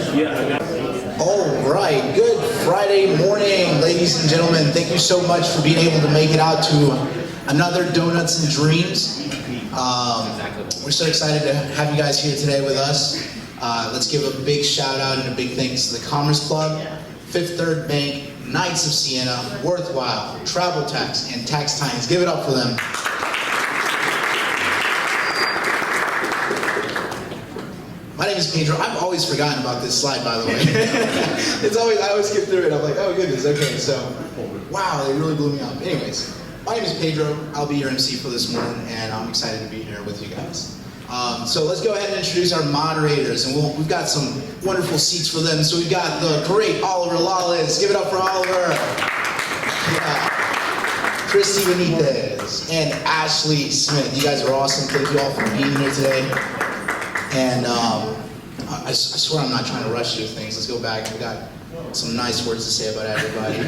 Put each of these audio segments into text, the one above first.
All right, good Friday morning, ladies and gentlemen. Thank you so much for being able to make it out to another Donuts and Dreams. We're so excited to have you guys here today with us. Let's give a big shout out and a big thanks to the Commerce Club, Fifth Third Bank, Knights of Siena, Worthwhile, Travel Tax, and Tax Times. Give it up for them. My name is Pedro. I've always forgotten about this slide, by the way. I always skip through it. I'm like, oh goodness, okay, so, wow, they really blew me up. Anyways, my name is Pedro. I'll be your MC for this morning, and I'm excited to be here with you guys. So let's go ahead and introduce our moderators, and we've got some wonderful seats for them. So we've got the great Oliver Lawless. Give it up for Oliver. Yeah. Christy Benitez and Ashley Smith. You guys are awesome. Thank you all for being here today. And I swear I'm not trying to rush through things. Let's go back. We've got some nice words to say about everybody.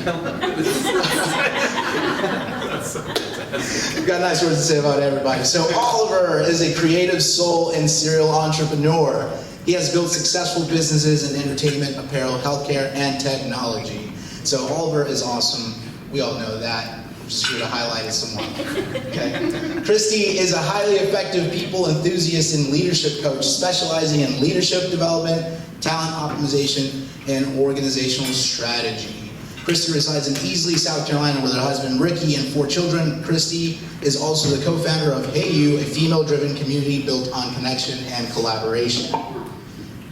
We've got nice words to say about everybody. So Oliver is a creative soul and serial entrepreneur. He has built successful businesses in entertainment, apparel, healthcare, and technology. So Oliver is awesome. We all know that. Just here to highlight it somewhat. Okay. Christy is a highly effective people enthusiast and leadership coach, specializing in leadership development, talent optimization, and organizational strategy. Christy resides in Easley, South Carolina, with her husband Ricky and 4 children. Christy is also the co-founder of Hey You, a female-driven community built on connection and collaboration.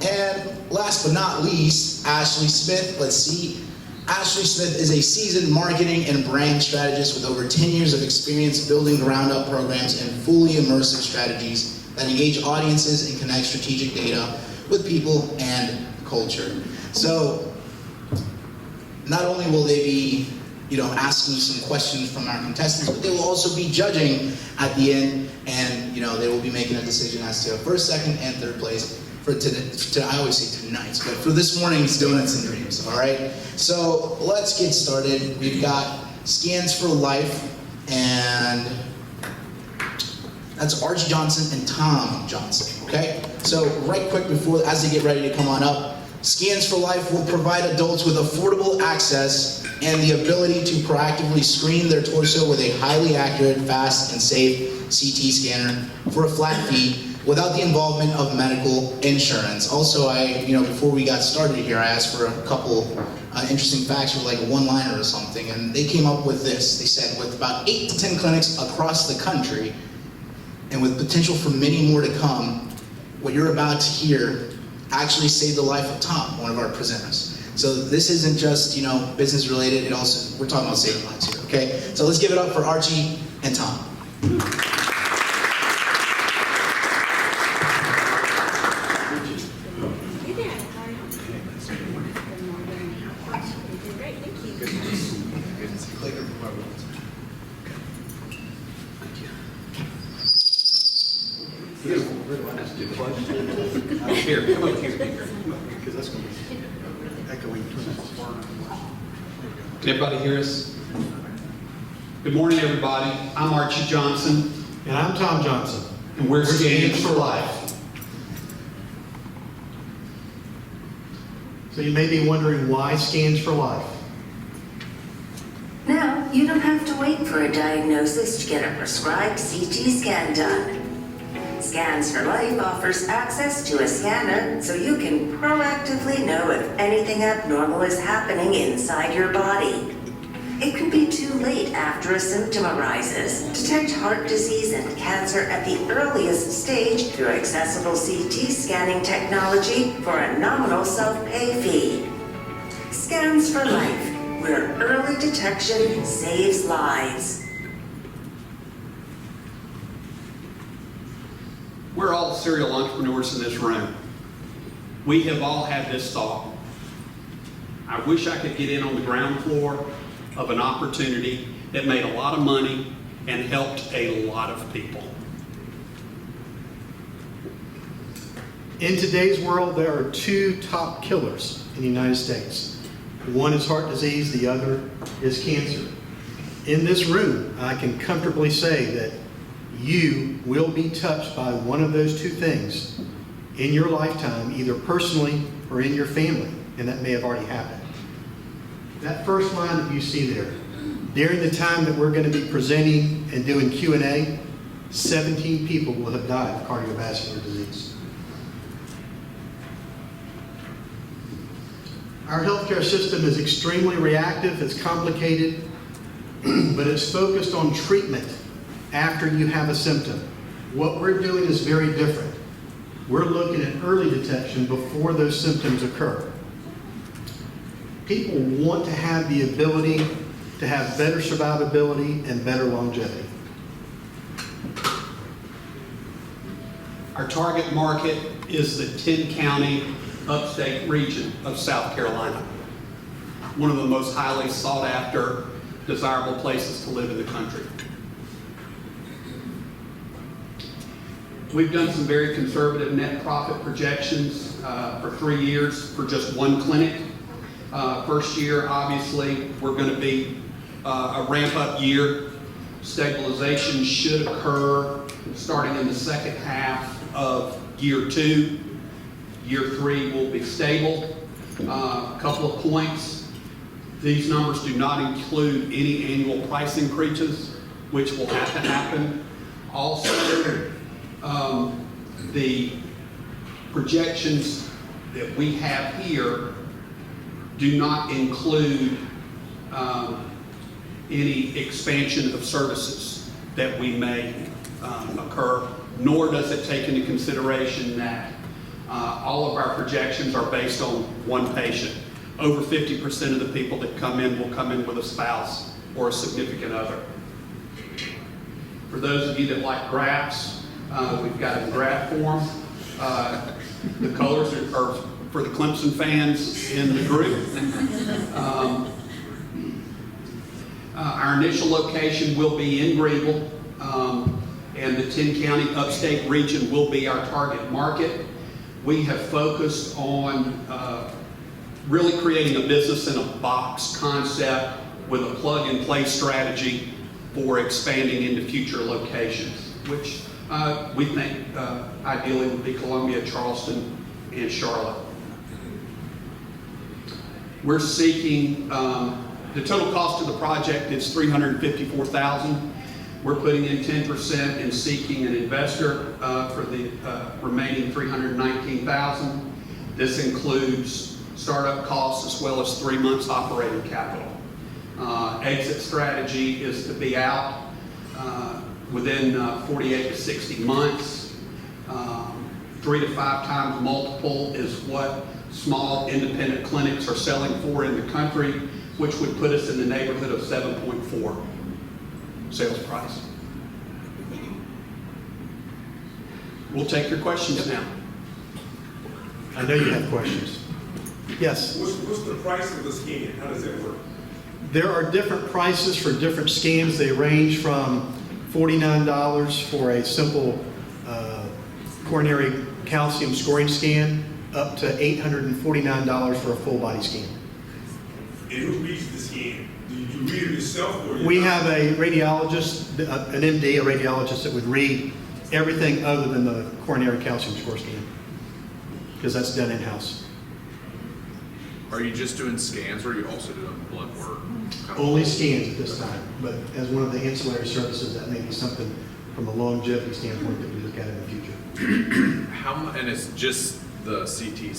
And last but not least, Ashley Smith. Let's see. Ashley Smith is a seasoned marketing and brand strategist with over 10 years of experience building ground-up programs and fully immersive strategies that engage audiences and connect strategic data with people and culture. So, not only will they be, asking some questions from our contestants, but they will also be judging at the end, and they will be making a decision as to first, second, and third place. I always say tonight's, but for this morning's Donuts and Dreams, all right? So let's get started. We've got Scans for Life, and that's Archie Johnson and Tom Johnson, okay? So right quick before, as they get ready to come on up, Scans for Life will provide adults with affordable access and the ability to proactively screen their torso with a highly accurate, fast, and safe CT scanner for a flat fee, without the involvement of medical insurance. Also, before we got started here, I asked for a couple interesting facts for like a one-liner or something, and they came up with this. They said, with about 8 to 10 clinics across the country, and with potential for many more to come, what you're about to hear actually saved the life of Tom, one of our presenters. So this isn't just, business related, we're talking about saving lives here, okay? So let's give it up for Archie and Tom. Here, come up here. Because that's going to be echoing. Can everybody hear us? Good morning, everybody. I'm Archie Johnson. And I'm Tom Johnson. And we're Scans for Life. So you may be wondering why Scans for Life. Now, you don't have to wait for a diagnosis to get a prescribed CT scan done. Scans for Life offers access to a scanner so you can proactively know if anything abnormal is happening inside your body. It can be too late after a symptom arises. Detect heart disease and cancer at the earliest stage through accessible CT scanning technology for a nominal self-pay fee. Scans for Life, where early detection saves lives. We're all serial entrepreneurs in this room. We have all had this thought. I wish I could get in on the ground floor of an opportunity that made a lot of money and helped a lot of people. In today's world, there are 2 top killers in the United States. One is heart disease, the other is cancer. In this room, I can comfortably say that you will be touched by one of those 2 things in your lifetime, either personally or in your family, and that may have already happened. That first line that you see there, during the time that we're going to be presenting and doing Q&A, 17 people will have died of cardiovascular disease. Our healthcare system is extremely reactive, it's complicated, but it's focused on treatment after you have a symptom. What we're doing is very different. We're looking at early detection before those symptoms occur. People want to have the ability to have better survivability and better longevity. Our target market is the 10-county upstate region of South Carolina, one of the most highly sought-after, desirable places to live in the country. We've done some very conservative net profit projections for 3 years for just one clinic. First year, obviously, we're going to be a ramp-up year. Stabilization should occur starting in the second half of year 2. Year 3 will be stable. A couple of points. These numbers do not include any annual price increases, which will have to happen. Also, the projections that we have here do not include any expansion of services that we may occur, nor does it take into consideration that all of our projections are based on one patient. Over 50% of the people that come in will come in with a spouse or a significant other. For those of you that like graphs, we've got a graph form. The colors are for the Clemson fans in the group. Our initial location will be in Greenville, and the 10-county upstate region will be our target market. We have focused on really creating a business in a box concept with a plug-and-play strategy for expanding into future locations, which we think ideally would be Columbia, Charleston, and Charlotte. We're seeking, the total cost of the project is $354,000. We're putting in 10% and seeking an investor for the remaining $319,000. This includes startup costs as well as 3 months operating capital. Exit strategy is to be out within 48 to 60 months. 3 to 5 times multiple is what small independent clinics are selling for in the country, which would put us in the neighborhood of 7.4 sales price. We'll take your questions now. I know you have questions. Yes? What's the price of the scan? How does that work? There are different prices for different scans. They range from $49 for a simple coronary calcium scoring scan up to $849 for a full body scan. And who reads the scan? Do you read it yourself? Or We have a radiologist, an MD, a radiologist that would read everything other than the coronary calcium score scan, because that's done in-house. Are you just doing scans, or are you also doing blood work? Only scans at this time, but as one of the ancillary services, that may be something from a longevity standpoint that we look at in the future. And it's just the CT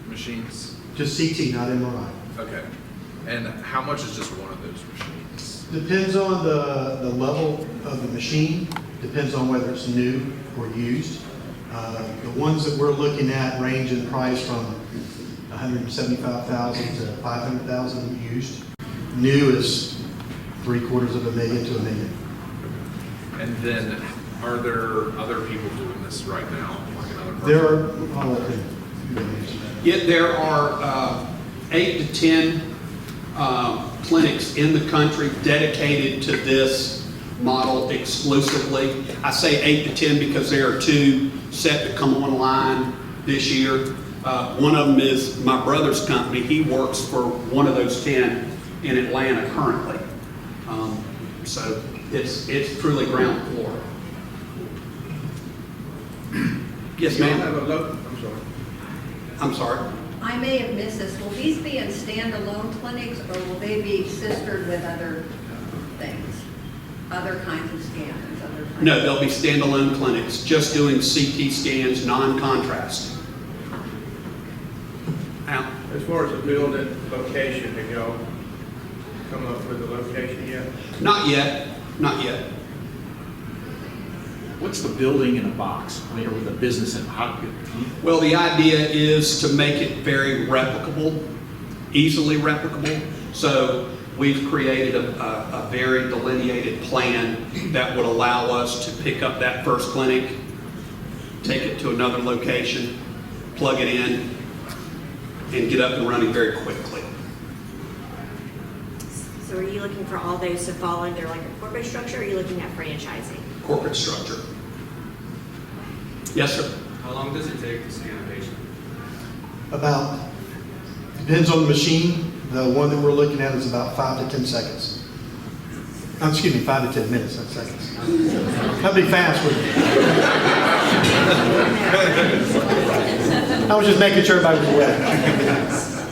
machines? Just CT, not MRI. Okay. And how much is just one of those machines? Depends on the level of the machine, depends on whether it's new or used. The ones that we're looking at range in price from $175,000 to $500,000 used. New is $750,000 to $1 million. And then, are there other people doing this right now? Like another person? There are, I'll let them answer that. Yet there are 8 to 10 clinics in the country dedicated to this model exclusively. I say 8 to 10 because there are 2 set to come online this year. One of them is my brother's company. He works for one of those 10 in Atlanta currently. So it's truly ground floor. Yes, You don't ma'am. have a I'm sorry. I'm sorry. I may have missed this. Will these be in standalone clinics or will they be sistered with other things? Other kinds of scanners, other kinds? No, they'll be standalone clinics, just doing CT scans, non-contrast. Al? As far as the building location, have y'all come up with a location yet? Not yet, not yet. What's the building in a box? I mean, or with a business in, how, Well, the idea is to make it very replicable, easily replicable. So we've created a very delineated plan that would allow us to pick up that first clinic, take it to another location, plug it in, and get up and running very quickly. So are you looking for all those to fall under like a corporate structure, or are you looking at franchising? Corporate structure. Yes, sir. How long does it take to scan a patient? About, depends on the machine. The one that we're looking at is about 5 to 10 seconds. Excuse me, 5 to 10 minutes, not seconds. That'd be fast, wouldn't it? I was just making sure everybody was aware.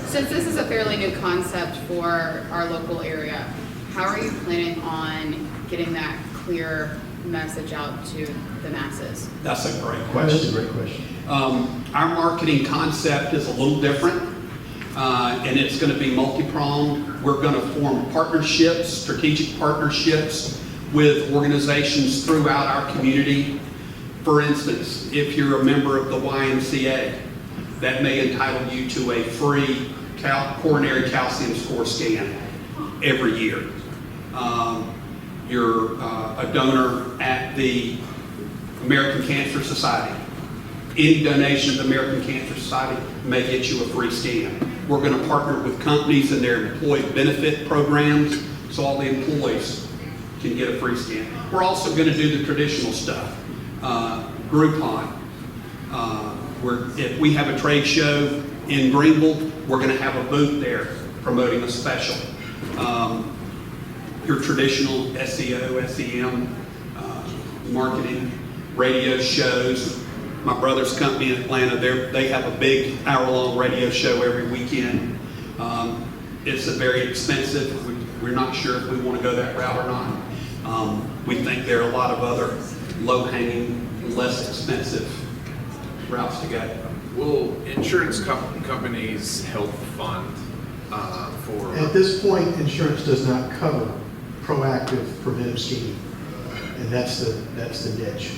Since this is a fairly new concept for our local area, how are you planning on getting that clear message out to the masses? That's a great That's question. a great question. Our marketing concept is a little different, and it's going to be multi-pronged. We're going to form partnerships, strategic partnerships with organizations throughout our community. For instance, if you're a member of the YMCA, that may entitle you to a free coronary calcium score scan every year. You're a donor at the American Cancer Society. Any donation to the American Cancer Society may get you a free scan. We're going to partner with companies and their employee benefit programs so all the employees can get a free scan. We're also going to do the traditional stuff. Groupon. If we have a trade show in Greenville, we're going to have a booth there promoting a special. Your traditional SEO, SEM, marketing, radio shows. My brother's company in Atlanta, they have a big hour-long radio show every weekend. It's a very expensive. We're not sure if we want to go that route or not. We think there are a lot of other low-hanging, less expensive routes to go. Will insurance companies help fund for? At this point, insurance does not cover proactive preventive scheming, and that's the niche.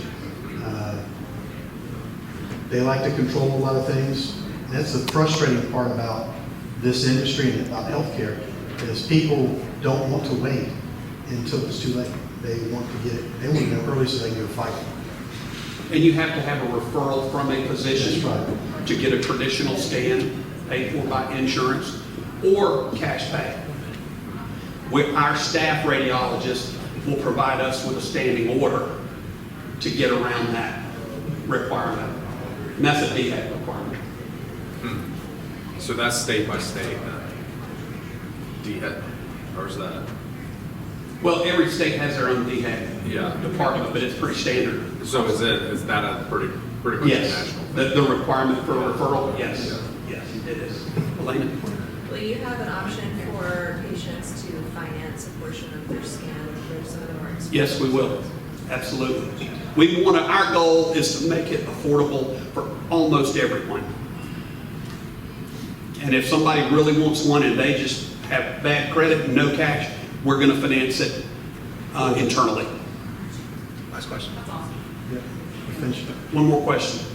They like to control a lot of things. And that's the frustrating part about this industry and about healthcare, is people don't want to wait until it's too late. They want to get it. They want to know early so they can go fight. And you have to have a referral from a physician That's right. to get a traditional scan paid for by insurance or cash pay. Our staff radiologist will provide us with a standing order to get around that requirement. And that's a DHEC requirement. So that's state by state then? DHEC, or is that? Well, every state has their own DHEC department, but it's pretty standard. So is that a pretty much Yes, national? the requirement for referral, yes, yes, it is. Elena? Will you have an option for patients to finance a portion of their scan for some of the more expensive? Yes, we will. Absolutely. Our goal is to make it affordable for almost everyone. And if somebody really wants one and they just have bad credit and no cash, we're going to finance it internally. Last question. That's awesome. Yeah, we finished it. One more question.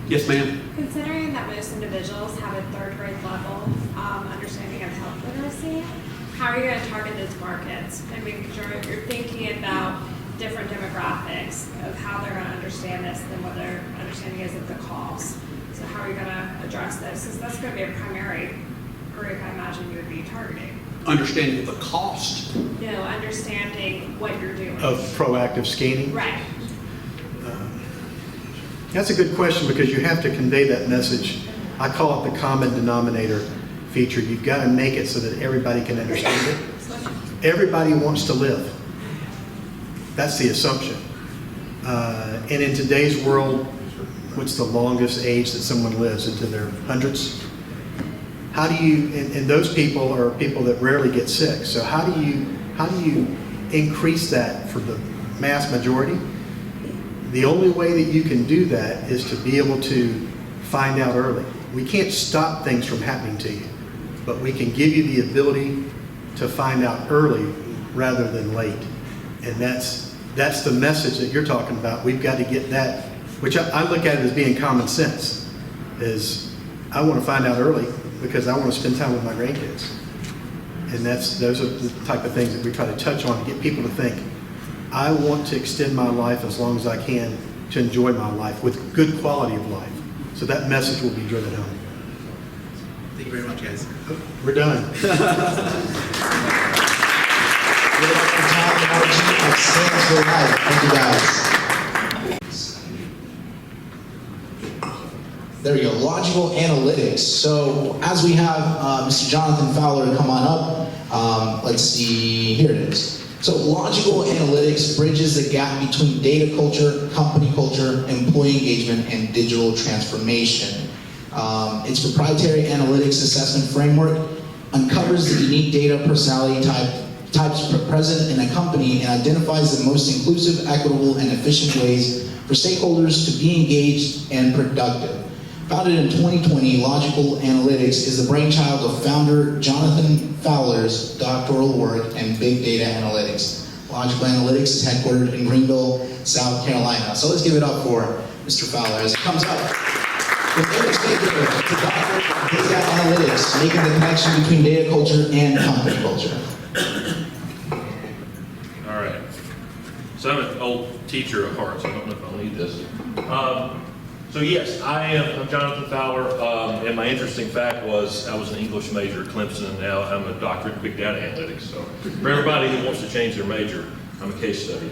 Yes, ma'am? Considering that most individuals have a third grade level understanding of health literacy, how are you going to target those markets and making sure you're thinking about different demographics of how they're going to understand this than what their understanding is of the cost? So how are you going to address this? Because that's going to be a primary group I imagine you would be targeting. Understanding the cost. No, understanding what you're doing. Of proactive scanning? Right. That's a good question, because you have to convey that message. I call it the common denominator feature. You've got to make it so that everybody can understand it. Everybody wants to live. That's the assumption. And in today's world, what's the longest age that someone lives? Into their hundreds? How do you, and those people are people that rarely get sick. So how do you increase that for the mass majority? The only way that you can do that is to be able to find out early. We can't stop things from happening to you, but we can give you the ability to find out early rather than late. And that's the message that you're talking about. We've got to get that, which I look at it as being common sense, is I want to find out early because I want to spend time with my grandkids. And those are the type of things that we try to touch on to get people to think, I want to extend my life as long as I can to enjoy my life with good quality of life. So that message will be driven home. Thank you very much, guys. We're done. Stands for life. Thank you, guys. There we go. Logical analytics. So as we have Mr. Jonathan Fowler come on up, let's see. Here it is. So logical analytics bridges the gap between data culture, company culture, employee engagement, and digital transformation. Its proprietary analytics assessment framework uncovers the unique data personality types present in a company and identifies the most inclusive, equitable, and efficient ways for stakeholders to be engaged and productive. Founded in 2020, Logical Analytics is the brainchild of founder Jonathan Fowler's doctoral work in big data analytics. Logical Analytics is headquartered in Greenville, South Carolina. So let's give it up for Mr. Fowler as it comes up. With Eric's paper, the doctorate of data analytics, making the connection between data culture and company culture. All right. So I'm an old teacher at heart, so I don't know if I'll need this. So yes, I'm Jonathan Fowler, and my interesting fact was I was an English major at Clemson, and now I'm a doctorate in big data analytics. So for everybody who wants to change their major, I'm a case study.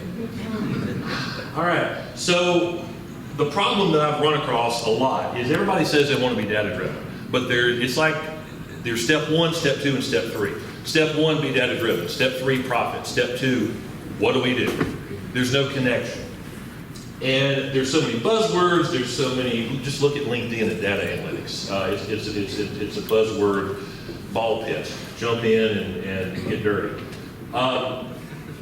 All right, so the problem that I've run across a lot is everybody says they want to be data driven, but it's like there's step 1, step 2, and step 3. Step 1, be data driven. Step 3, profit. Step 2, what do we do? There's no connection. And there's so many buzzwords, there's so many, just look at LinkedIn and data analytics. It's a buzzword ball pit. Jump in and get dirty.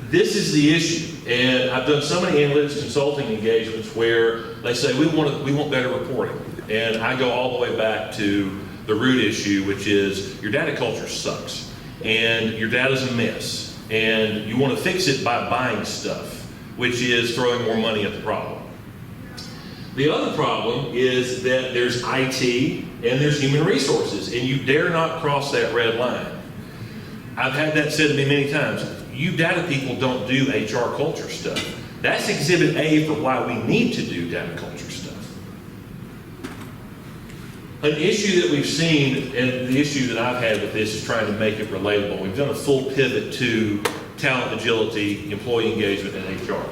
This is the issue. And I've done so many analytics consulting engagements where they say, we want better reporting. And I go all the way back to the root issue, which is your data culture sucks. And your data's a mess. And you want to fix it by buying stuff, which is throwing more money at the problem. The other problem is that there's IT and there's human resources, and you dare not cross that red line. I've had that said to me many times. You data people don't do HR culture stuff. That's exhibit A for why we need to do data culture stuff. An issue that we've seen, and the issue that I've had with this is trying to make it relatable. We've done a full pivot to talent agility, employee engagement, and HR.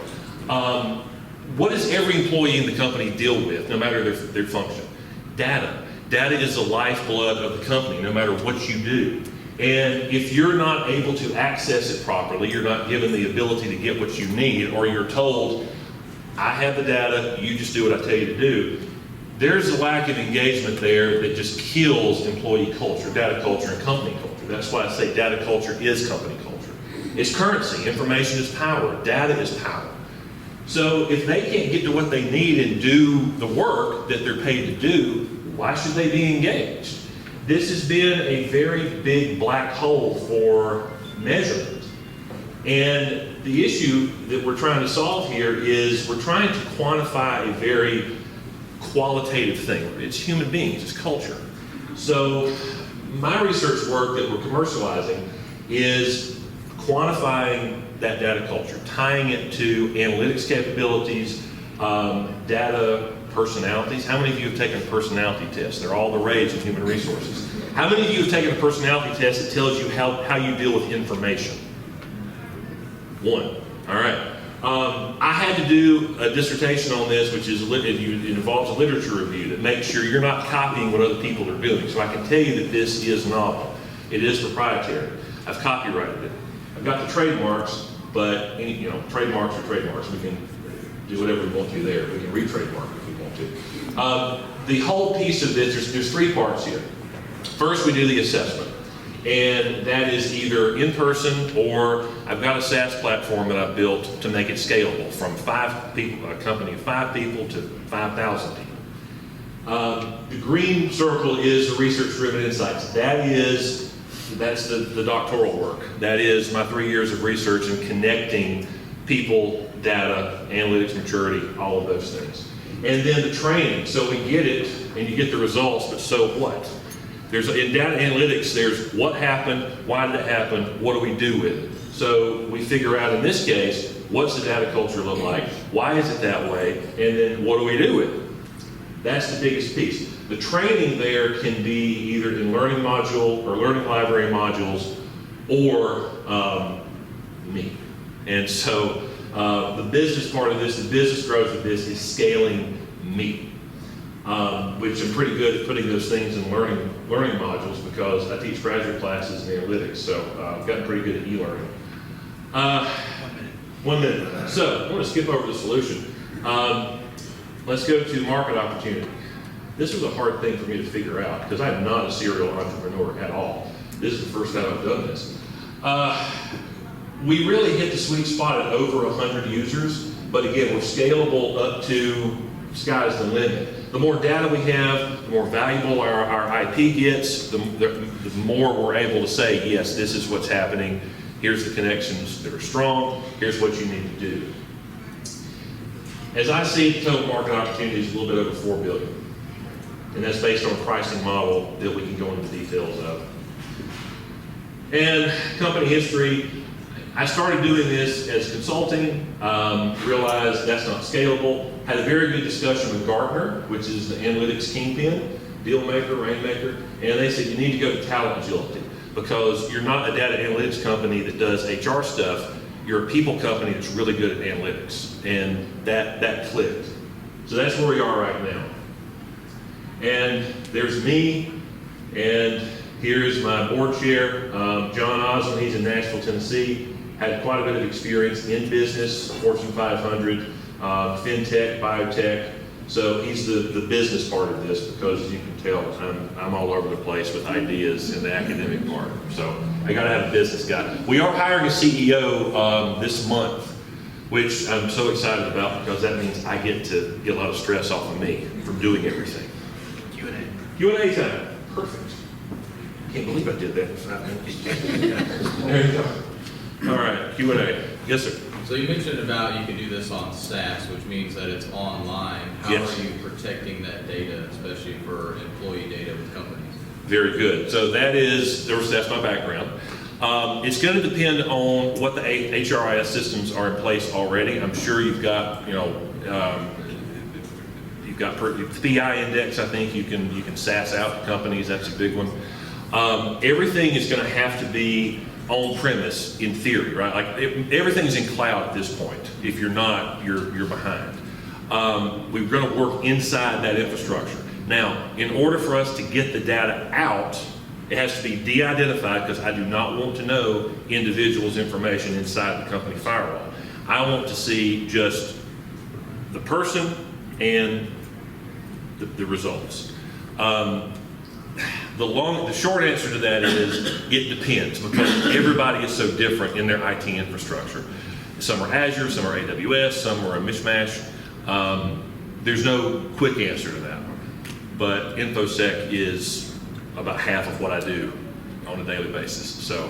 What does every employee in the company deal with, no matter their function? Data. Data is the lifeblood of the company, no matter what you do. And if you're not able to access it properly, you're not given the ability to get what you need, or you're told, I have the data, you just do what I tell you to do, there's a lack of engagement there that just kills employee culture, data culture, and company culture. That's why I say data culture is company culture. It's currency. Information is power. Data is power. So if they can't get to what they need and do the work that they're paid to do, why should they be engaged? This has been a very big black hole for measurement. And the issue that we're trying to solve here is we're trying to quantify a very qualitative thing. It's human beings, it's culture. So my research work that we're commercializing is quantifying that data culture, tying it to analytics capabilities, data personalities. How many of you have taken a personality test? They're all the rage in human resources. How many of you have taken a personality test that tells you how you deal with information? One. All right. I had to do a dissertation on this, which is it involves a literature review that makes sure you're not copying what other people are doing. So I can tell you that this is novel. It is proprietary. I've copyrighted it. I've got the trademarks, but trademarks are trademarks. do whatever we want to there. We can re-trademark if we want to. The whole piece of this, there's three parts here. First, we do the assessment. And that is either in person or I've got a SaaS platform that I've built to make it scalable from 5 people, a company of 5 people to 5,000 people. The green circle is the research-driven insights. That's the doctoral work. That is my 3 years of research and connecting people, data, analytics, maturity, all of those things. And then the training. So we get it and you get the results, but so what? In data analytics, there's what happened, why did it happen, what do we do with it? So we figure out in this case, what's the data culture look like, why is it that way, and then what do we do with it? That's the biggest piece. The training there can be either in learning module or learning library modules or me. And so the business part of this, the business growth of this is scaling me. Which I'm pretty good at putting those things in learning modules because I teach graduate classes in analytics, so I've gotten pretty good at e-learning. 1 minute. So I'm going to skip over the solution. Let's go to market opportunity. This was a hard thing for me to figure out because I'm not a serial entrepreneur at all. This is the first time I've done this. We really hit the sweet spot at over 100 users, but again, we're scalable up to sky's the limit. The more data we have, the more valuable our IP gets, the more we're able to say, yes, this is what's happening. Here's the connections that are strong. Here's what you need to do. As I see the total market opportunity is a little bit over $4 billion. And that's based on a pricing model that we can go into details of. And company history, I started doing this as consulting, realized that's not scalable, had a very good discussion with Gartner, which is the analytics kingpin, deal maker, rainmaker, and they said you need to go to talent agility because you're not a data analytics company that does HR stuff, you're a people company that's really good at analytics, and that clicked. So that's where we are right now. And there's me, and here's my board chair, John Osmond, he's in Nashville, Tennessee. Had quite a bit of experience in business, Fortune 500, fintech, biotech. So he's the business part of this because as you can tell, I'm all over the place with ideas in the academic part. So I gotta have a business guy. We are hiring a CEO this month, which I'm so excited about because that means I get to get a lot of stress off of me from doing everything. Q&A time, perfect. Can't believe I did that in 5 minutes. There you go. All right, Q&A. Yes, sir. So you mentioned about you can do this on SaaS, which means that it's online. How Yes. are you protecting that data, especially for employee data with companies? Very good. So that's my background. It's going to depend on what the HRIS systems are in place already. I'm sure you've got, you've got PI index. I think you can SaaS out to companies. That's a big one. Everything is going to have to be on premise in theory, right? Like everything's in cloud at this point. If you're not, you're behind. We're going to work inside that infrastructure. Now, in order for us to get the data out, it has to be de-identified because I do not want to know individuals' information inside the company firewall. I want to see just the person and the results. The short answer to that is it depends because everybody is so different in their IT infrastructure. Some are Azure, some are AWS, some are a mishmash. There's no quick answer to that one. But InfoSec is about half of what I do on a daily basis. So,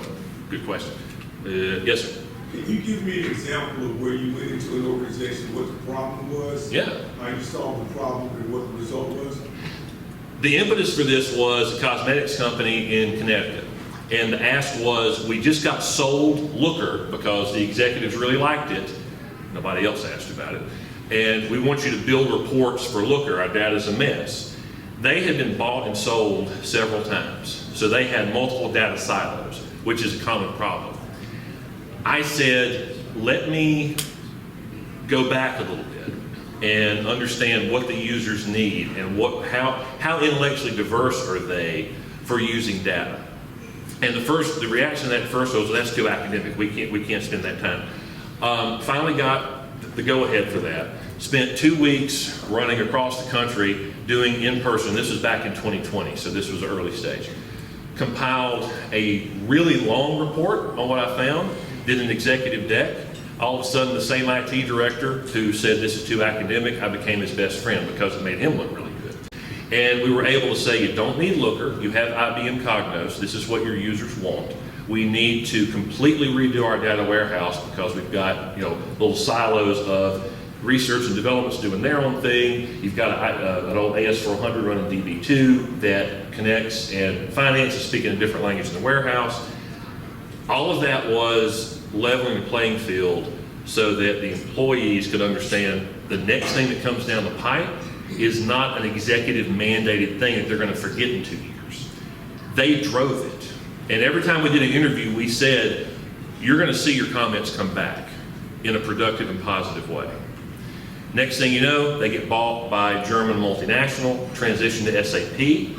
good question. Yes, sir. Can you give me an example of where you went into an organization, what the problem was? Yeah. How you solved the problem and what the result was? The impetus for this was a cosmetics company in Connecticut. And the ask was, we just got sold Looker because the executives really liked it. Nobody else asked about it. And we want you to build reports for Looker. Our data's a mess. They had been bought and sold several times. So they had multiple data silos, which is a common problem. I said, let me go back a little bit and understand what the users need and how intellectually diverse are they for using data. And the reaction to that first was, that's too academic. We can't spend that time. Finally got the go-ahead for that. spent 2 weeks running across the country doing in-person, this was back in 2020, so this was the early stage. Compiled a really long report on what I found, did an executive deck. All of a sudden, the same IT director who said this is too academic, I became his best friend because it made him look really good. And we were able to say, you don't need Looker, you have IBM Cognos, this is what your users want. We need to completely redo our data warehouse because we've got little silos of research and development's doing their own thing. You've got an old AS400 running DB2 that connects, and finance is speaking a different language in the warehouse. All of that was leveling the playing field so that the employees could understand the next thing that comes down the pipe is not an executive mandated thing that they're going to forget in 2 years. They drove it. And every time we did an interview, we said, you're going to see your comments come back in a productive and positive way. Next thing you know, they get bought by a German multinational, transition to SAP.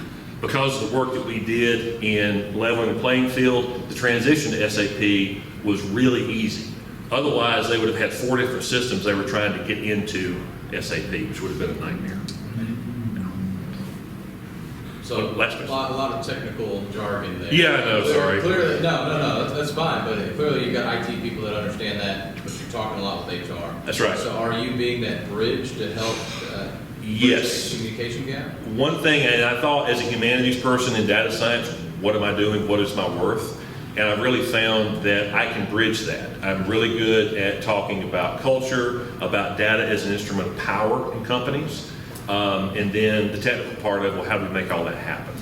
Because of the work that we did in leveling the playing field, the transition to SAP was really easy. Otherwise, they would have had 4 different systems they were trying to get into SAP, which would have been a nightmare. So a lot of technical jargon there. Yeah, I know, sorry. Clearly, no, that's fine, but clearly you've got IT people that understand that, but you're talking a lot with HR. That's right. So are you being that bridge to help Yes. bridge the communication gap? One thing, and I thought as a humanities person in data science, what am I doing? What is my worth? And I've really found that I can bridge that. I'm really good at talking about culture, about data as an instrument of power in companies, and then the technical part of, well, how do we make all that happen?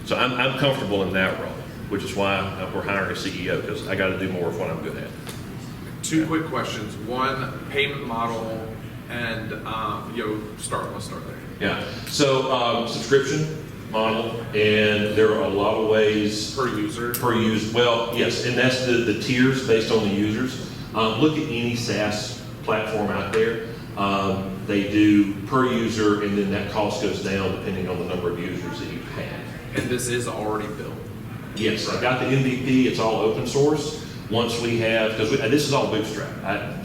So I'm comfortable in that role, which is why we're hiring a CEO, because I got to do more of what I'm good at. 2 quick questions. One, payment model, and let's start there. Yeah, so subscription model, and there are a lot of ways Per user? Well, yes, and that's the tiers based on the users. Look at any SaaS platform out there. They do per user, and then that cost goes down depending on the number of users that you have. And this is already built? Yes, I got the MVP, it's all open source. Once we have, because this is all bootstrap,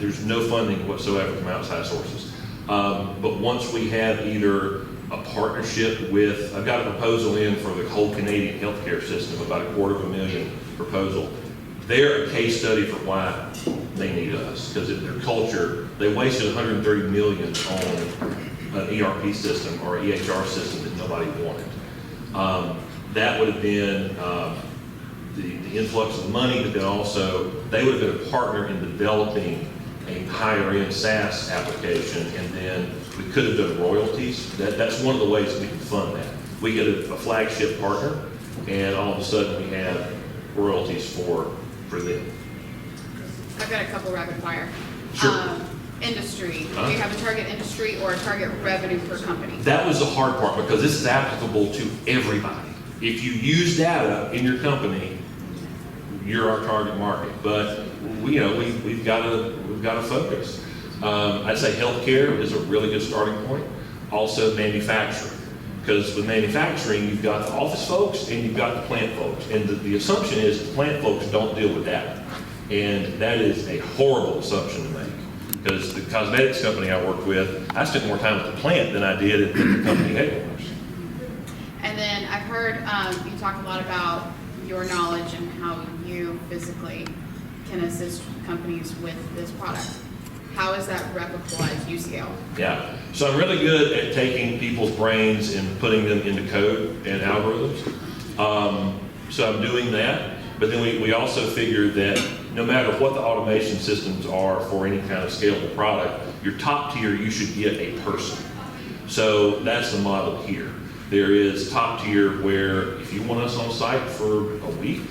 there's no funding whatsoever from outside sources. But once we have either a partnership with, I've got a proposal in for the whole Canadian healthcare system, about $250,000 proposal. They're a case study for why they need us, because in their culture, they wasted $130 million on an ERP system or an EHR system that nobody wanted. That would have been the influx of money, but then also they would have been a partner in developing a higher end SaaS application, and then we could have done royalties. That's one of the ways that we can fund that. We get a flagship partner, and all of a sudden we have royalties for them. I've got a couple rapid fire. Sure. Industry. Do you have a target industry or a target revenue per company? That was the hard part, because this is applicable to everybody. If you use data in your company, you're our target market. But we've got to focus. I'd say healthcare is a really good starting point. Also manufacturing, because with manufacturing you've got the office folks and you've got the plant folks, and the assumption is the plant folks don't deal with data, and that is a horrible assumption to make. Because the cosmetics company I worked with, I spent more time at the plant than I did at the company headquarters. And then I've heard you talk a lot about your knowledge and how you physically can assist companies with this product. How is that replicable as you scale? Yeah, so I'm really good at taking people's brains and putting them into code and algorithms. So I'm doing that, but then we also figure that no matter what the automation systems are for any kind of scalable product, your top tier, you should get a person. So that's the model here. There is top tier where if you want us on site for a week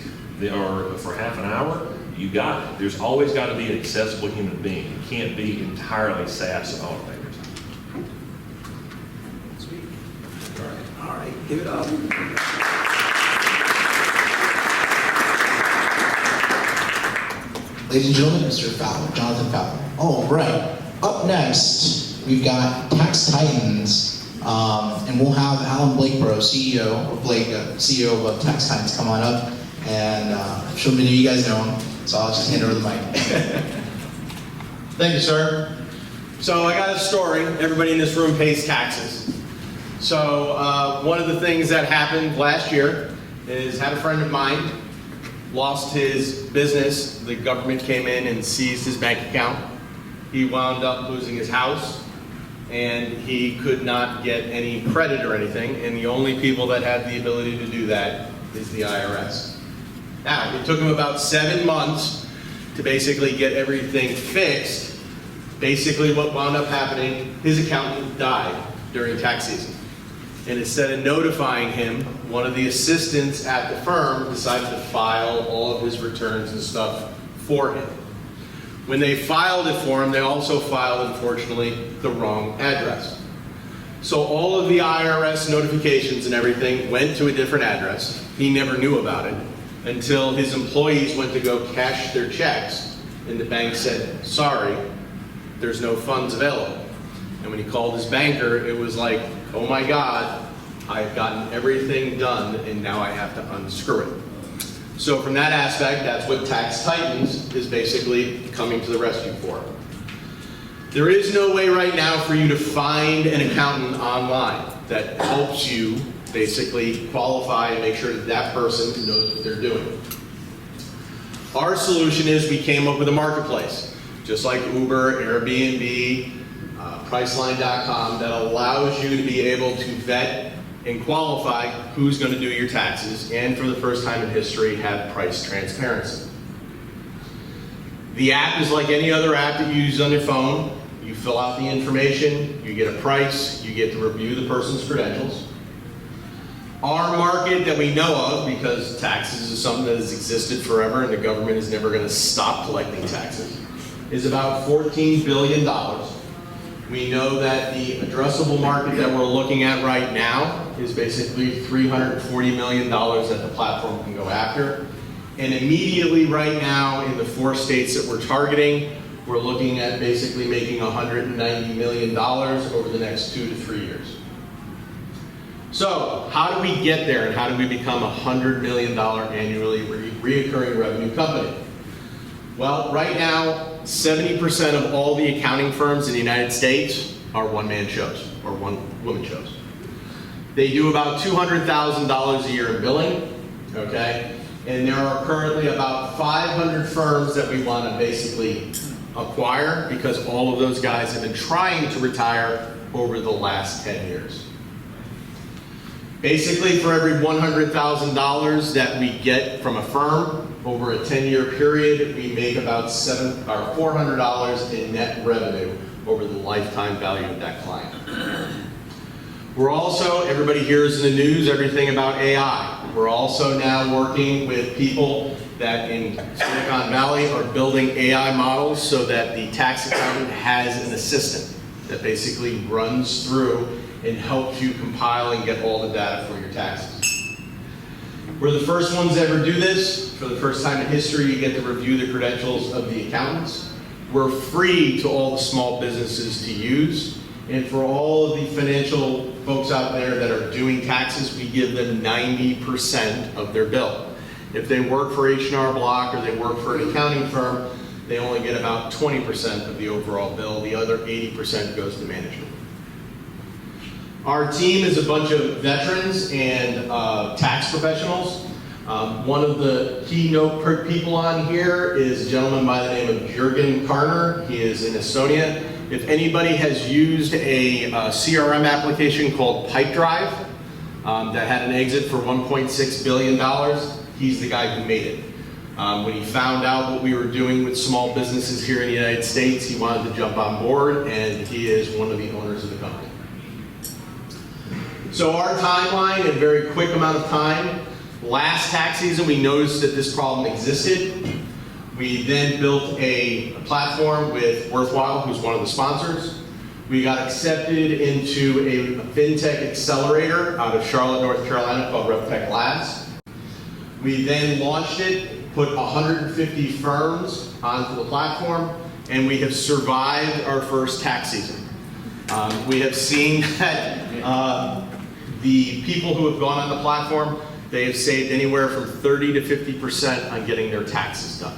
or for half an hour, you got it. There's always got to be an accessible human being. It can't be entirely SaaS and automated. Sweet. All right, give it up. Ladies and gentlemen, Mr. Fowler, Jonathan Fowler. All right, up next, we've got Tax Titans, and we'll have Alan Blakeborough, CEO of Tax Titans, come on up, and I'm sure many of you guys know him, so I'll just hand over the mic. Thank you, sir. So I got a story. Everybody in this room pays taxes. So one of the things that happened last year is had a friend of mine lost his business. The government came in and seized his bank account. He wound up losing his house, and he could not get any credit or anything, and the only people that had the ability to do that is the IRS. Now, it took him about 7 months to basically get everything fixed. Basically what wound up happening, his accountant died during tax season. And instead of notifying him, one of the assistants at the firm decided to file all of his returns and stuff for him. When they filed it for him, they also filed, unfortunately, the wrong address. So all of the IRS notifications and everything went to a different address. He never knew about it until his employees went to go cash their checks, and the bank said, sorry, there's no funds available. And when he called his banker, it was like, oh my God, I've gotten everything done and now I have to unscrew it. So from that aspect, that's what Tax Titans is basically coming to the rescue for. There is no way right now for you to find an accountant online that helps you basically qualify and make sure that that person knows what they're doing. Our solution is we came up with a marketplace, just like Uber, Airbnb, Priceline.com, that allows you to be able to vet and qualify who's going to do your taxes, and for the first time in history, have price transparency. The app is like any other app that you use on your phone. You fill out the information, you get a price, you get to review the person's credentials. Our market that we know of, because taxes is something that has existed forever and the government is never going to stop collecting taxes, is about $14 billion. We know that the addressable market that we're looking at right now is basically $340 million that the platform can go after. And immediately right now in the 4 states that we're targeting, we're looking at basically making $190 million over the next 2 to 3 years. So how do we get there, and how do we become a $100 million annually reoccurring revenue company? Well, right now, 70% of all the accounting firms in the United States are one-man shows or one-woman shows. They do about $200,000 a year in billing, okay? And there are currently about 500 firms that we want to basically acquire because all of those guys have been trying to retire over the last 10 years. Basically, for every $100,000 that we get from a firm over a 10-year period, we make about $400 in net revenue over the lifetime value of that client. We're also, everybody hears in the news everything about AI. We're also now working with people that in Silicon Valley are building AI models so that the tax accountant has an assistant that basically runs through and helps you compile and get all the data for your taxes. We're the first ones to ever do this. For the first time in history, you get to review the credentials of the accountants. We're free to all the small businesses to use. And for all of the financial folks out there that are doing taxes, we give them 90% of their bill. If they work for H&R Block or they work for an accounting firm, they only get about 20% of the overall bill. The other 80% goes to management. Our team is a bunch of veterans and tax professionals. One of the keynote people on here is a gentleman by the name of Jürgen Karner. He is in Estonia. If anybody has used a CRM application called Pipedrive that had an exit for $1.6 billion, he's the guy who made it. When he found out what we were doing with small businesses here in the United States, he wanted to jump on board, and he is one of the owners of the company. So our timeline, in a very quick amount of time, last tax season we noticed that this problem existed. We then built a platform with Worthwhile, who's one of the sponsors. We got accepted into a fintech accelerator out of Charlotte, North Carolina called RevTech Labs. We then launched it, put 150 firms onto the platform, and we have survived our first tax season. We have seen that the people who have gone on the platform, they have saved anywhere from 30 to 50% on getting their taxes done.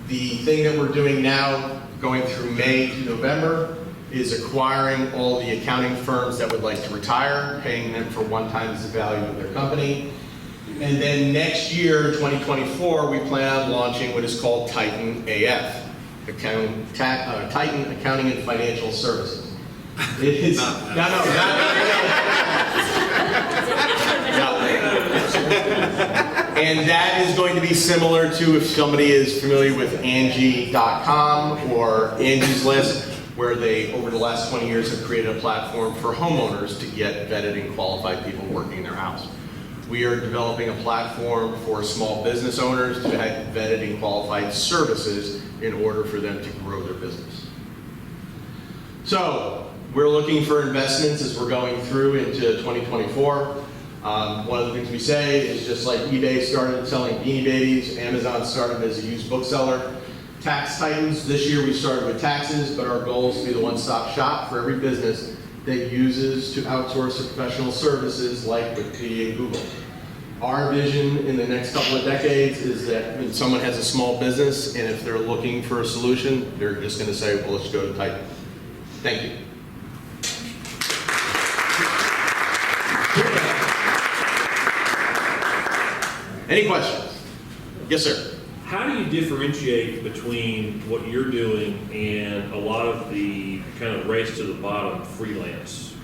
The thing that we're doing now, going through May to November, is acquiring all the accounting firms that would like to retire, paying them for 1 times the value of their company. And then next year, 2024, we plan on launching what is called Titan AF, Titan Accounting and Financial Services. It is, no. And that is going to be similar to, if somebody is familiar with Angie.com or Angie's List, where they, over the last 20 years, have created a platform for homeowners to get vetted and qualified people working in their house. We are developing a platform for small business owners to have vetted and qualified services in order for them to grow their business. So, we're looking for investments as we're going through into 2024. One of the things we say is just like eBay started selling Beanie Babies, Amazon started as a used bookseller. Tax Titans, this year we started with taxes, but our goal is to be the one-stop shop for every business that uses to outsource their professional services like Wikipedia and Google. Our vision in the next couple of decades is that when someone has a small business and if they're looking for a solution, they're just going to say, well, let's go to Titan. Thank you. Any questions? Yes, sir. How do you differentiate between what you're doing and a lot of the kind of race to the bottom freelance?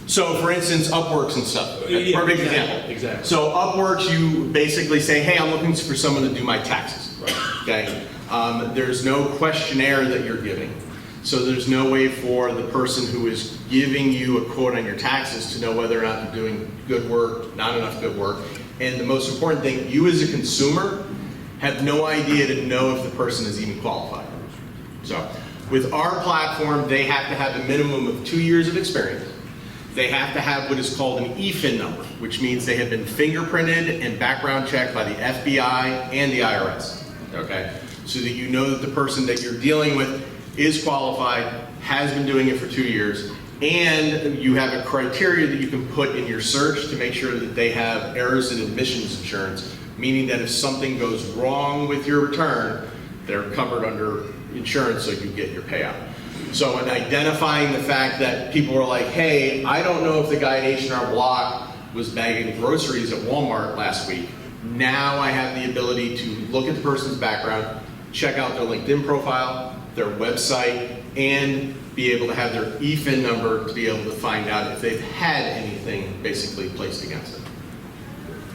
So, for instance, Upworks and stuff. Yeah, Perfect exactly, example. exactly. So, Upworks, you basically say, hey, I'm looking for someone to do my taxes. Right. Okay. There's no questionnaire that you're giving. So there's no way for the person who is giving you a quote on your taxes to know whether or not you're doing good work, not enough good work. And the most important thing, you as a consumer have no idea to know if the person is even qualified. So with our platform, they have to have a minimum of 2 years of experience. They have to have what is called an EFIN number, which means they have been fingerprinted and background checked by the FBI and the IRS, okay? So that you know that the person that you're dealing with is qualified, has been doing it for 2 years, and you have a criteria that you can put in your search to make sure that they have errors in admissions insurance, meaning that if something goes wrong with your return, they're covered under insurance so you get your payout. So in identifying the fact that people are like, hey, I don't know if the guy at H&R Block was bagging groceries at Walmart last week. Now I have the ability to look at the person's background, check out their LinkedIn profile, their website, and be able to have their EFIN number to be able to find out if they've had anything basically placed against them.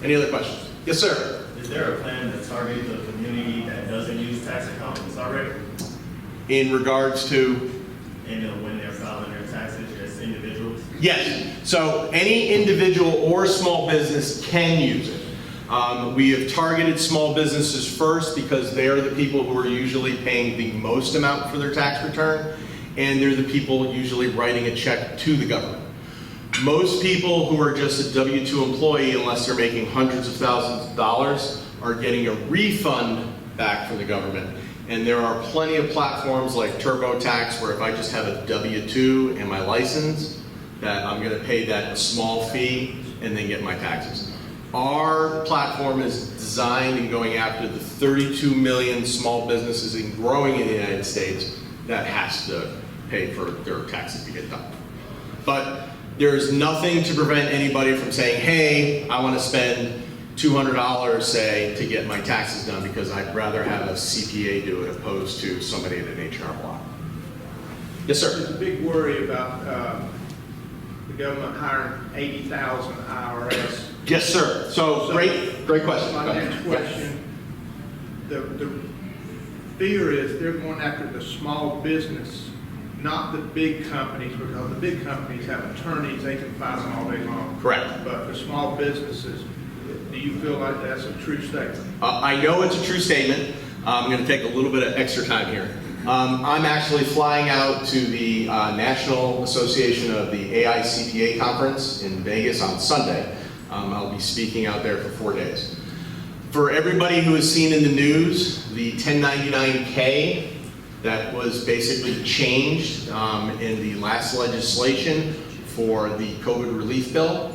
Any other questions? Yes, sir. Is there a plan to target the community that doesn't use tax accountants already? In regards to? When they're filing their taxes as individuals? Yes. So any individual or small business can use it. We have targeted small businesses first because they're the people who are usually paying the most amount for their tax return, and they're the people usually writing a check to the government. Most people who are just a W-2 employee, unless they're making hundreds of thousands of dollars, are getting a refund back from the government. And there are plenty of platforms like TurboTax where if I just have a W-2 and my license, that I'm going to pay that small fee and then get my taxes. Our platform is designed and going after the 32 million small businesses and growing in the United States that has to pay for their taxes to get done. But there's nothing to prevent anybody from saying, hey, I want to spend $200, say, to get my taxes done because I'd rather have a CPA do it opposed to somebody at an H&R Block. Yes, sir. There's a big worry about the government hiring 80,000 IRS. Yes, sir. So great question. My next question, the fear is they're going after the small business, not the big companies, because the big companies have attorneys, they can fight them all day long. Correct. But the small businesses, do you feel like that's a true statement? I know it's a true statement. I'm going to take a little bit of extra time here. I'm actually flying out to the National Association of the AICPA conference in Vegas on Sunday. I'll be speaking out there for 4 days. For everybody who has seen in the news, the 1099-K that was basically changed in the last legislation for the COVID relief bill,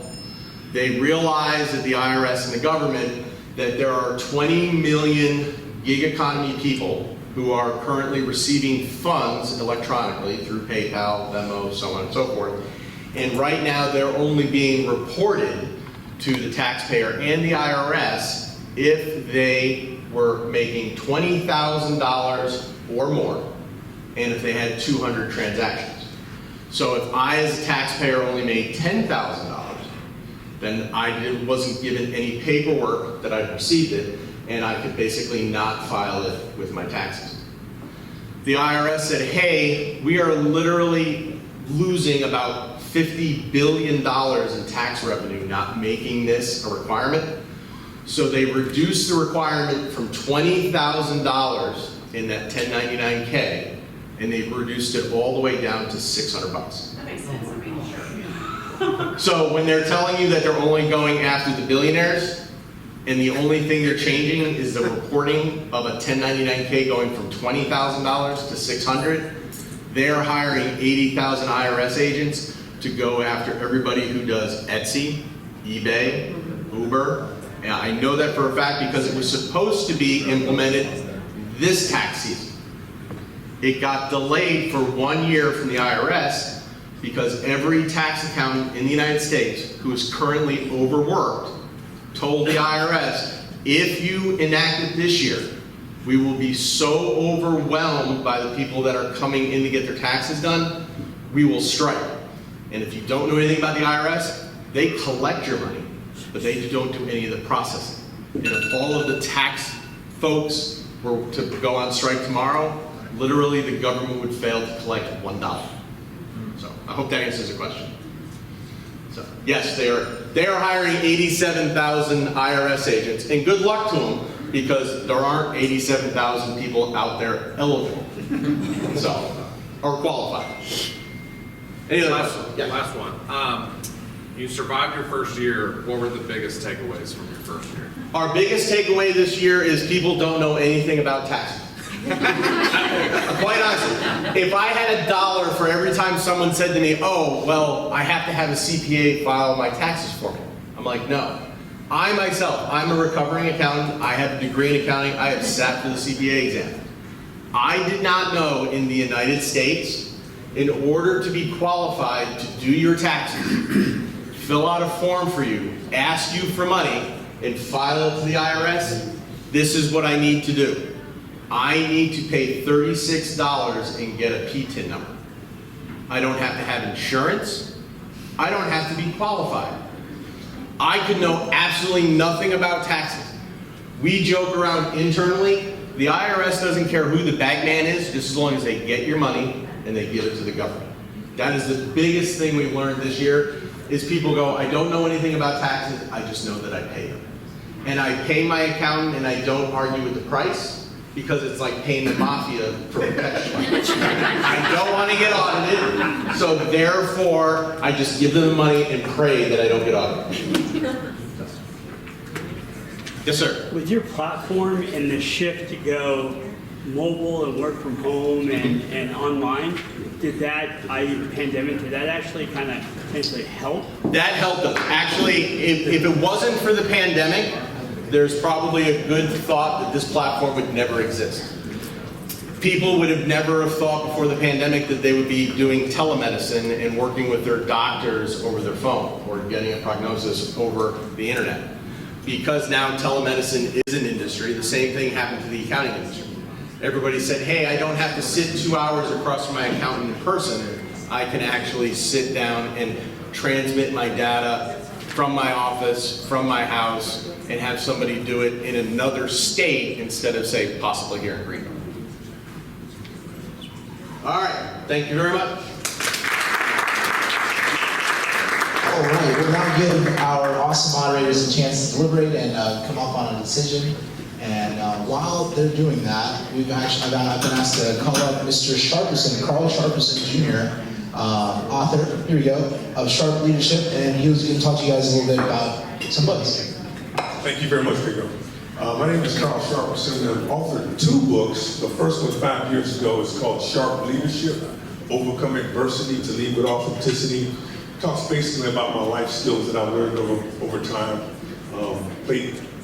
they realized at the IRS and the government that there are 20 million gig economy people who are currently receiving funds electronically through PayPal, Venmo, so on and so forth. And right now, they're only being reported to the taxpayer and the IRS if they were making $20,000 or more, and if they had 200 transactions. So if I, as a taxpayer, only made $10,000, then I wasn't given any paperwork that I'd received it, and I could basically not file it with my taxes. The IRS said, hey, we are literally losing about $50 billion in tax revenue not making this a requirement. So they reduced the requirement from $20,000 in that 1099K, and they reduced it all the way down to $600. That makes sense, I mean, sure. So when they're telling you that they're only going after the billionaires, and the only thing they're changing is the reporting of a 1099K going from $20,000 to $600, they're hiring 80,000 IRS agents to go after everybody who does Etsy, eBay, Uber. And I know that for a fact because it was supposed to be implemented this tax season. It got delayed for 1 year from the IRS because every tax accountant in the United States who is currently overworked told the IRS, if you enact it this year, we will be so overwhelmed by the people that are coming in to get their taxes done, we will strike. And if you don't know anything about the IRS, they collect your money, but they don't do any of the processing. And if all of the tax folks were to go on strike tomorrow, literally the government would fail to collect $1. So I hope that answers the question. So yes, they are hiring 87,000 IRS agents, and good luck to them because there aren't 87,000 people out there eligible, so or qualified. Any other questions? Yeah. Last one. You survived your first year. What were the biggest takeaways from your first year? Our biggest takeaway this year is people don't know anything about taxes. Quite honestly, if I had $1 for every time someone said to me, oh, well, I have to have a CPA file my taxes for me. I'm like, no. I myself, I'm a recovering accountant. I have a degree in accounting. I have sat for the CPA exam. I did not know in the United States, in order to be qualified to do your taxes, fill out a form for you, ask you for money, and file it to the IRS, this is what I need to do. I need to pay $36 and get a PTIN number. I don't have to have insurance. I don't have to be qualified. I could know absolutely nothing about taxes. We joke around internally. The IRS doesn't care who the bag man is, just as long as they get your money and they give it to the government. That is the biggest thing we've learned this year, is people go, I don't know anything about taxes, I just know that I pay them. And I pay my accountant and I don't argue with the price, because it's like paying the mafia for a pet. I don't want to get audited, so therefore I just give them the money and pray that I don't get audited. Yes, sir. With your platform and the shift to go mobile and work from home and online, did that, i.e. the pandemic, did that actually kind of potentially help? That helped us. Actually, if it wasn't for the pandemic, there's probably a good thought that this platform would never exist. People would have never have thought before the pandemic that they would be doing telemedicine and working with their doctors over their phone or getting a prognosis over the internet. Because now telemedicine is an industry, the same thing happened to the accounting industry. Everybody said, hey, I don't have to sit 2 hours across from my accountant in person. I can actually sit down and transmit my data from my office, from my house, and have somebody do it in another state instead of, say, possibly here in Greenville. All right, thank you very much. All right, we'll now give our awesome moderators a chance to deliberate and come up on a decision. And while they're doing that, I've been asked to call up Mr. Sharperson, Carl Sharperson Jr., author, here we go, of Sharp Leadership, and he was going to talk to you guys a little bit about some books. Thank you very much, Rico. My name is Carl Sharperson. I've authored 2 books. The first one 5 years ago is called Sharp Leadership, Overcoming Adversity to Lead with Authenticity. It talks basically about my life skills that I've learned over time.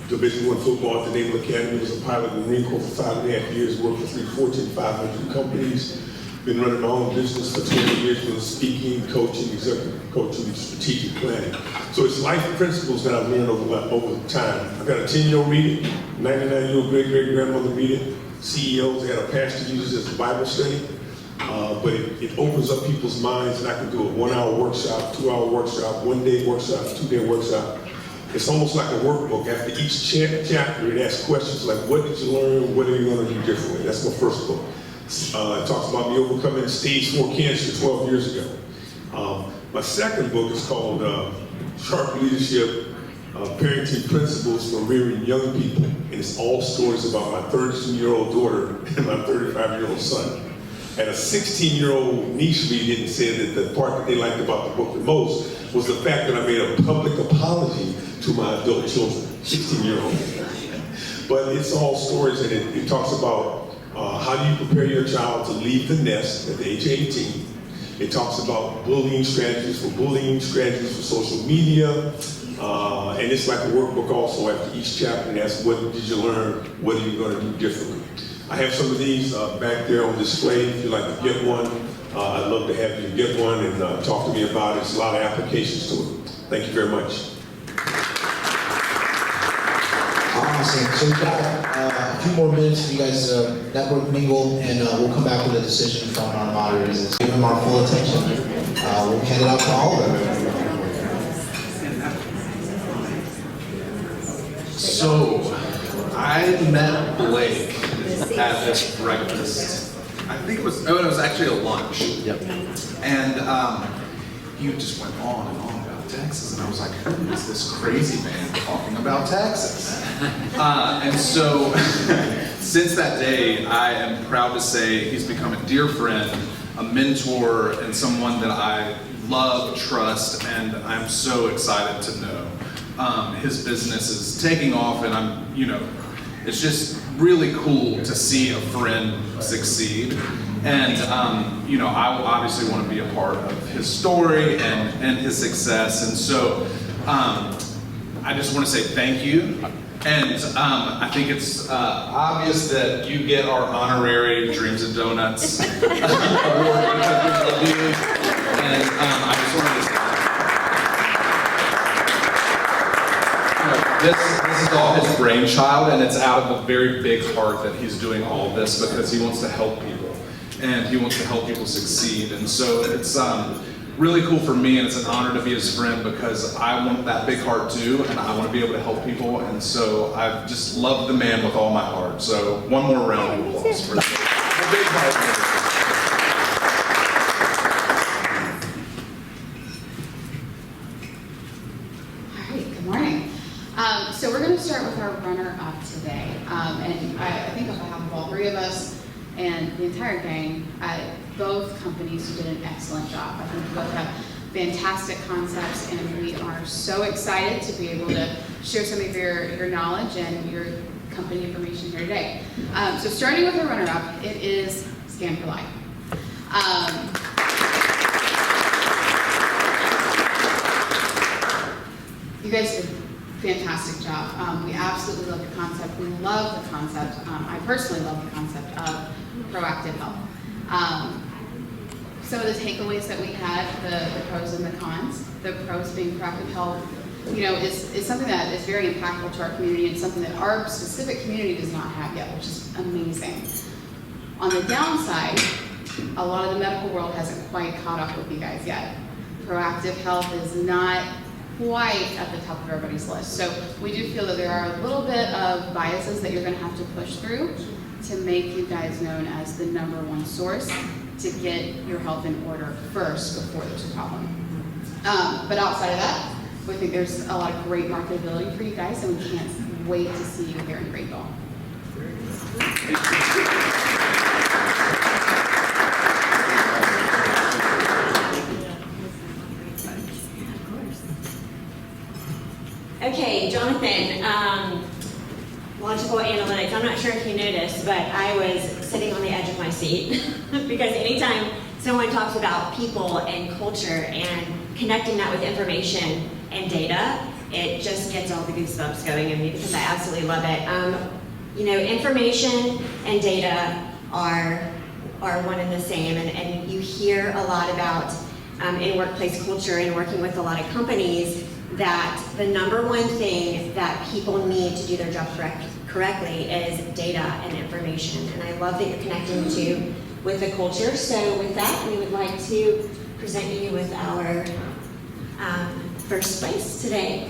Division I football at the Naval Academy, was a pilot in the Marine Corps for 5.5 years, worked for 3 Fortune 500 companies, been running my own business for 20 years, been speaking, coaching, executive coaching, strategic planning. So it's life principles that I've learned over time. I've got a 10-year-old read it, 99-year-old great-great-grandmother read it, CEOs, they had a pastor use it as a Bible study. But it opens up people's minds, and I can do a 1-hour workshop, 2-hour workshop, 1-day workshop, 2-day workshop. It's almost like a workbook. After each chapter, it asks questions like, what did you learn? What are you going to do differently? That's my first book. It talks about me overcoming stage 4 cancer 12 years ago. My second book is called Sharp Leadership, Parenting Principles for Rearing Young People. And it's all stories about my 32-year-old daughter and my 35-year-old son. And a 16-year-old niece read it and said that the part that they liked about the book the most was the fact that I made a public apology to my adult children, 16-year-old. But it's all stories, and it talks about how do you prepare your child to leave the nest at the age of 18. It talks about bullying strategies for social media, and it's like a workbook also. After each chapter, it asks, what did you learn? What are you going to do differently? I have some of these back there on display. If you'd like to get one, I'd love to have you get one and talk to me about it. There's a lot of applications to it. Thank you very much. Awesome. So we've got a few more minutes for you guys to network, mingle, and we'll come back with a decision from our moderators. Give them our full attention. We'll hand it out to all of them. So, I met Blake at this breakfast. I think it was actually a lunch. Yep. And he just went on and on about taxes, and I was like, who is this crazy man talking about taxes? And so, since that day, I am proud to say he's become a dear friend, a mentor, and someone that I love, trust, and I'm so excited to know. His business is taking off, and it's just really cool to see a friend succeed. And, I obviously want to be a part of his story and his success. And so I just want to say thank you. And I think it's obvious that you get our honorary Dreams and Donuts award because we love you. And I just wanted to say this is all his brainchild, and it's out of a very big heart that he's doing all this because he wants to help people, and he wants to help people succeed. And so it's really cool for me, and it's an honor to be his friend because I want that big heart too, and I want to be able to help people. And so I've just loved the man with all my heart. So one more round of applause for that. A big heart. So we're going to start with our runner-up today, and I think on behalf of all three of us and the entire gang, both companies did an excellent job. I think you both have fantastic concepts, and we are so excited to be able to share some of your knowledge and your company information here today. So starting with our runner-up, it is Scan for Life. You guys did fantastic job. We absolutely love the concept. We love the concept. I personally love the concept of proactive health. Some of the takeaways that we had, the pros and the cons. The pros being proactive health, is something that is very impactful to our community and something that our specific community does not have yet, which is amazing. On the downside, a lot of the medical world hasn't quite caught up with you guys yet. Proactive health is not quite at the top of everybody's list. So we do feel that there are a little bit of biases that you're going to have to push through to make you guys known as the #1 source to get your health in order first before there's a problem. But outside of that, we think there's a lot of great marketability for you guys, and we can't wait to see you here in Greenville. Okay, Jonathan, logical analytics. I'm not sure if you noticed, but I was sitting on the edge of my seat because anytime someone talks about people and culture and connecting that with information and data, it just gets all the goosebumps going in me because I absolutely love it. You know, information and data are one and the same, and you hear a lot about in workplace culture and working with a lot of companies that the number one thing that people need to do their job correctly is data and information. And I love that you're connecting the two with the culture. So with that, we would like to present you with our first place today.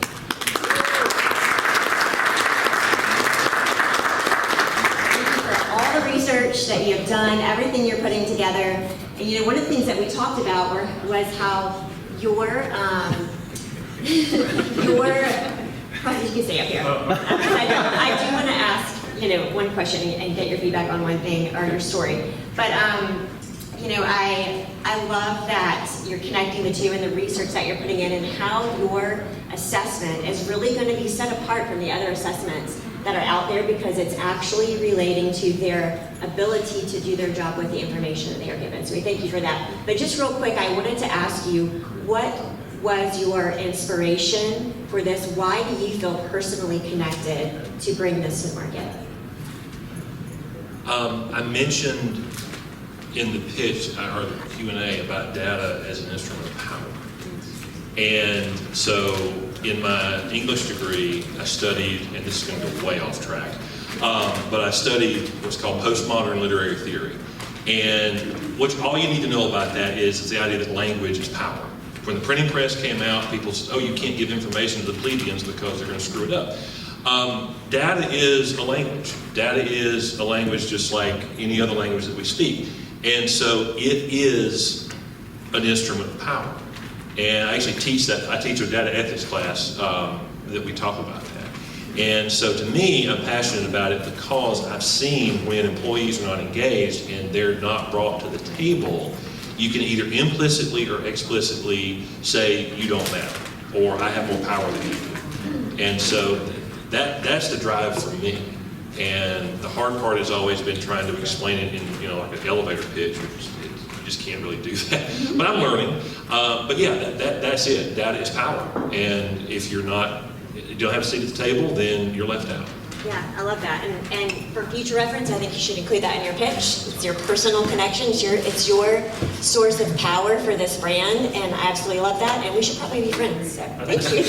Thank you for all the research that you have done, everything you're putting together. And you know, one of the things that we talked about was how your what did you say up here? I do want to ask, you know, one question and get your feedback on one thing or your story. But you know, I love that you're connecting the two and the research that you're putting in and how your assessment is really going to be set apart from the other assessments that are out there because it's actually relating to their ability to do their job with the information that they are given. So we thank you for that. But just real quick, I wanted to ask you, what was your inspiration for this? Why do you feel personally connected to bring this to market? I mentioned in the pitch or the Q&A about data as an instrument of power. And so in my English degree, I studied, and this is going to go way off track, but I studied what's called postmodern literary theory. And all you need to know about that is the idea that language is power. When the printing press came out, people said, oh, you can't give information to the plebeians because they're going to screw it up. Data is a language. Data is a language just like any other language that we speak. And so it is an instrument of power. And I actually teach that. I teach a data ethics class that we talk about that. And so to me, I'm passionate about it because I've seen when employees are not engaged and they're not brought to the table, you can either implicitly or explicitly say you don't matter, or I have more power than you do. And so that's the drive for me. And the hard part has always been trying to explain it in, you know, like an elevator pitch, which you just can't really do that. But I'm learning. But yeah, that's it. Data is power. And if you don't have a seat at the table, then you're left out. Yeah, I love that. And for future reference, I think you should include that in your pitch. It's your personal connection. It's your source of power for this brand, and I absolutely love that. And we should probably be friends. So thank you.